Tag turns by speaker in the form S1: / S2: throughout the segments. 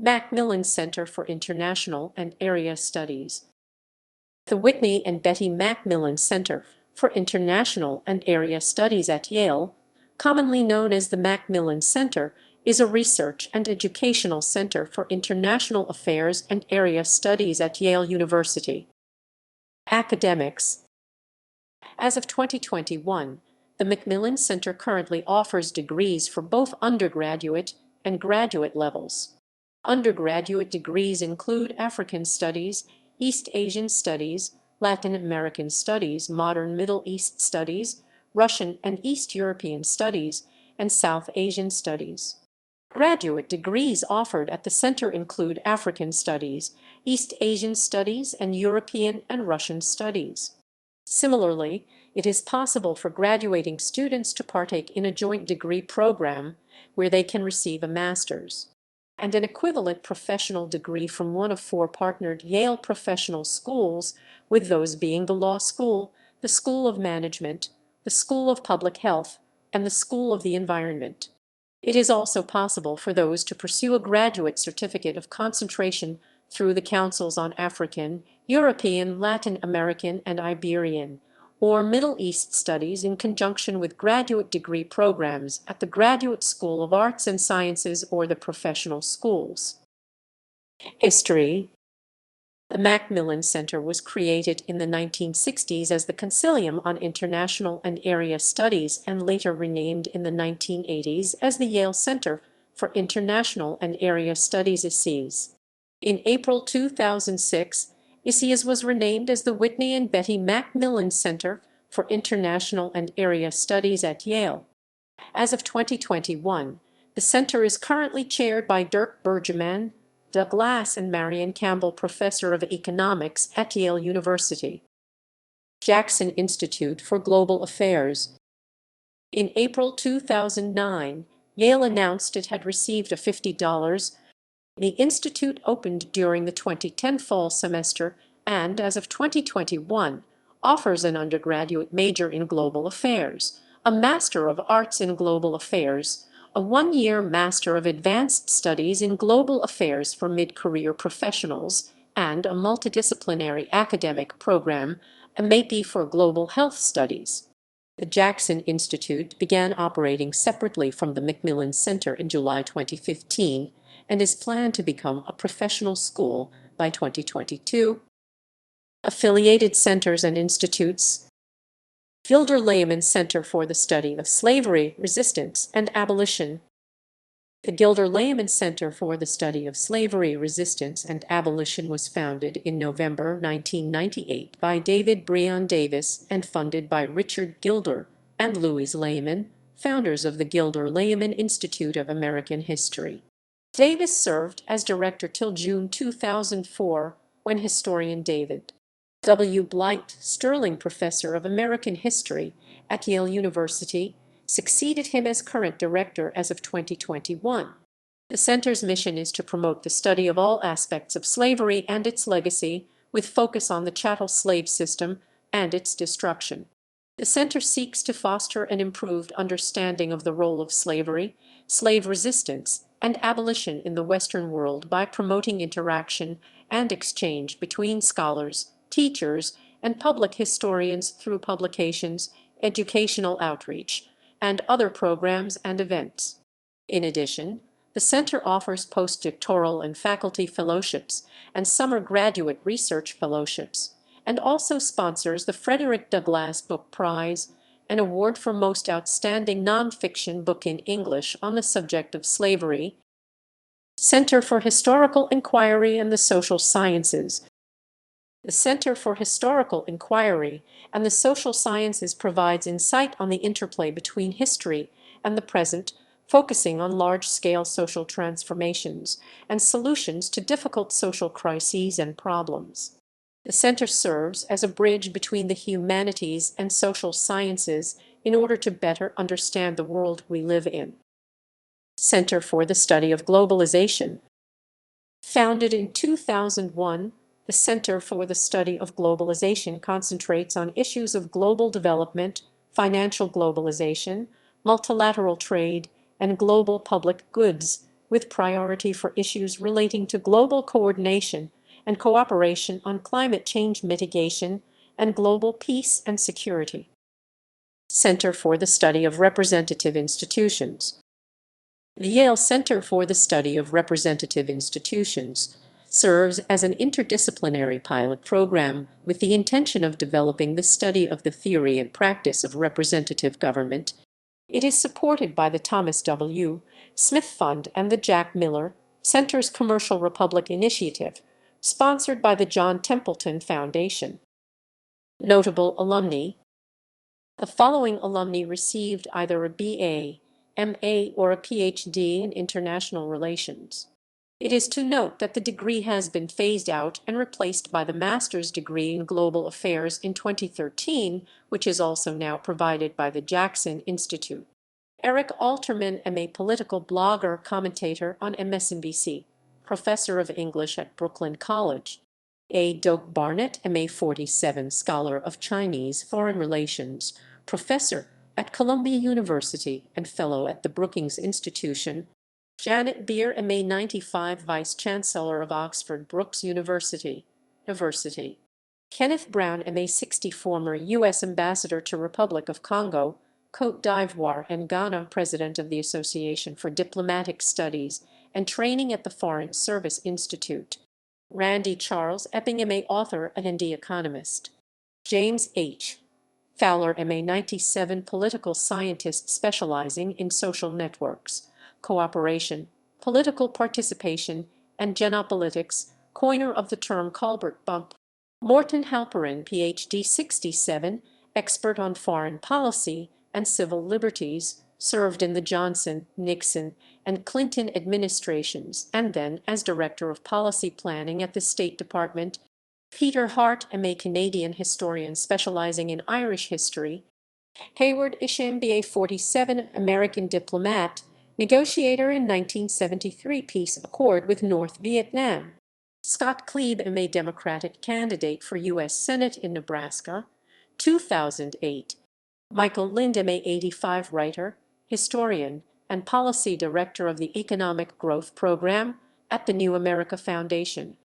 S1: MacMillan Center for International and Area Studies. The Whitney and Betty MacMillan Center for International and Area Studies at Yale, commonly known as the MacMillan Center, is a research and educational center for international affairs and area studies at Yale University. Academics. As of 2021, the MacMillan Center currently offers degrees for both undergraduate and graduate levels. Undergraduate degrees include African Studies, East Asian Studies, Latin American Studies, Modern Middle East Studies, Russian and East European Studies, and South Asian Studies. Graduate degrees offered at the center include African Studies, East Asian Studies, and European and Russian Studies. Similarly, it is possible for graduating students to partake in a joint degree program where they can receive a master's and an equivalent professional degree from one of 4 partnered Yale professional schools, with those being the Law School, the School of Management, the School of Public Health, and the School of the Environment. It is also possible for those to pursue a graduate certificate of concentration through the Councils on African, European, Latin American, and Iberian, or Middle East Studies in conjunction with graduate degree programs at the Graduate School of Arts and Sciences or the professional schools. History. The MacMillan Center was created in the 1960s as the Concilium on International and Area Studies and later renamed in the 1980s as the Yale Center for International and Area Studies (ICES). In April 2006, ICES was renamed as the Whitney and Betty MacMillan Center for International and Area Studies at Yale. As of 2021, the center is currently chaired by Dirk Bergeman, Doug Glass, and Marion Campbell Professor of Economics at Yale University. Jackson Institute for Global Affairs. In April 2009, Yale announced it had received a $50. The institute opened during the 2010 fall semester and, as of 2021, offers an undergraduate major in Global Affairs, a Master of Arts in Global Affairs, a 1-year Master of Advanced Studies in Global Affairs for mid-career professionals, and a multidisciplinary academic program, a MAPE for Global Health Studies. The Jackson Institute began operating separately from the MacMillan Center in July 2015 and is planned to become a professional school by 2022. Affiliated centers and institutes. Gilder Lehrman Center for the Study of Slavery, Resistance, and Abolition. The Gilder Lehrman Center for the Study of Slavery, Resistance, and Abolition was founded in November 1998 by David Breon Davis and funded by Richard Gilder and Louise Lehrman, founders of the Gilder Lehrman Institute of American History. Davis served as director till June 2004, when historian David W. Blight, Sterling Professor of American History at Yale University, succeeded him as current director as of 2021. The center's mission is to promote the study of all aspects of slavery and its legacy, with focus on the chattel slave system and its destruction. The center seeks to foster an improved understanding of the role of slavery, slave resistance, and abolition in the Western world by promoting interaction and exchange between scholars, teachers, and public historians through publications, educational outreach, and other programs and events. In addition, the center offers postdoctoral and faculty fellowships and summer graduate research fellowships, and also sponsors the Frederick Douglass Book Prize, an award for most outstanding nonfiction book in English on the subject of slavery. Center for Historical Inquiry and the Social Sciences. The Center for Historical Inquiry and the Social Sciences provides insight on the interplay between history and the present, focusing on large-scale social transformations and solutions to difficult social crises and problems. The center serves as a bridge between the humanities and social sciences in order to better understand the world we live in. Center for the Study of Globalization. Founded in 2001, the Center for the Study of Globalization concentrates on issues of global development, financial globalization, multilateral trade, and global public goods, with priority for issues relating to global coordination and cooperation on climate change mitigation and global peace and security. Center for the Study of Representative Institutions. The Yale Center for the Study of Representative Institutions serves as an interdisciplinary pilot program with the intention of developing the study of the theory and practice of representative government. It is supported by the Thomas W. Smith Fund and the Jack Miller Center's Commercial Republic Initiative, sponsored by the John Templeton Foundation. Notable alumni. The following alumni received either a BA, MA, or a PhD in international relations. It is to note that the degree has been phased out and replaced by the master's degree in global affairs in 2013, which is also now provided by the Jackson Institute. Eric Alterman, MA, political blogger, commentator on MSNBC, professor of English at Brooklyn College. A. Doak Barnett, MA, 47, scholar of Chinese foreign relations, professor at Columbia University and fellow at the Brookings Institution. Janet Beer, MA, 95, vice chancellor of Oxford Brookes University. Kenneth Brown, MA, 60, former U.S. ambassador to Republic of Congo, Côte d'Ivoire and Ghana, president of the Association for Diplomatic Studies and Training at the Foreign Service Institute. Randy Charles Epping, MA, author and the economist. James H. Fowler, MA, 97, political scientist specializing in social networks, cooperation, political participation, and genopolitics, coiner of the term Colbert bump. Morton Halperin, PhD, 67, expert on foreign policy and civil liberties, served in the Johnson, Nixon, and Clinton administrations, and then as Director of Policy Planning at the State Department. Peter Hart, MA, Canadian historian specializing in Irish history. Hayward Isham, BA, 47, American diplomat, negotiator in 1973 peace accord with North Vietnam. Scott Klebe, MA, Democratic candidate for U.S. Senate in Nebraska, 2008. Michael Lind, MA, 85, writer, historian, and policy director of the Economic Growth Program at the New America Foundation.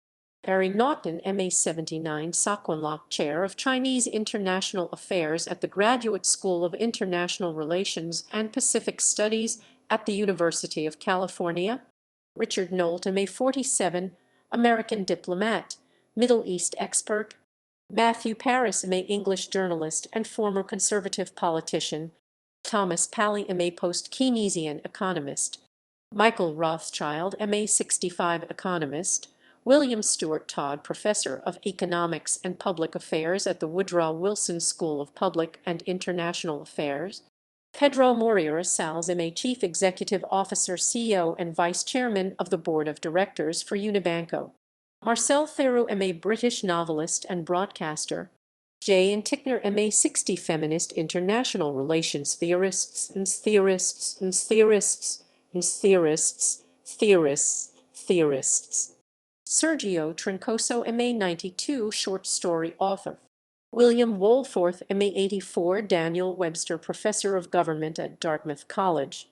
S1: Barry Naughton, MA, 79, Saquon chair of Chinese International Affairs at the Graduate School of International Relations and Pacific Studies at the University of California. Richard Nolt, MA, 47, American diplomat, Middle East expert. Matthew Paris, MA, English journalist and former conservative politician. Thomas Pally, MA, post-Keynesian economist. Michael Rothschild, MA, 65, economist. William Stewart Todd, professor of economics and public affairs at the Woodrow Wilson School of Public and International Affairs. Pedro Moreira Salles, MA, chief executive officer, CEO, and vice chairman of the board of directors for Unibanco. Marcel Theroux, MA, British novelist and broadcaster. Jay and Tickner, MA, 60, feminist international relations theorists. Sergio Trincoso, MA, 92, short story author. William Woolforth, MA, 84, Daniel Webster professor of government at Dartmouth College.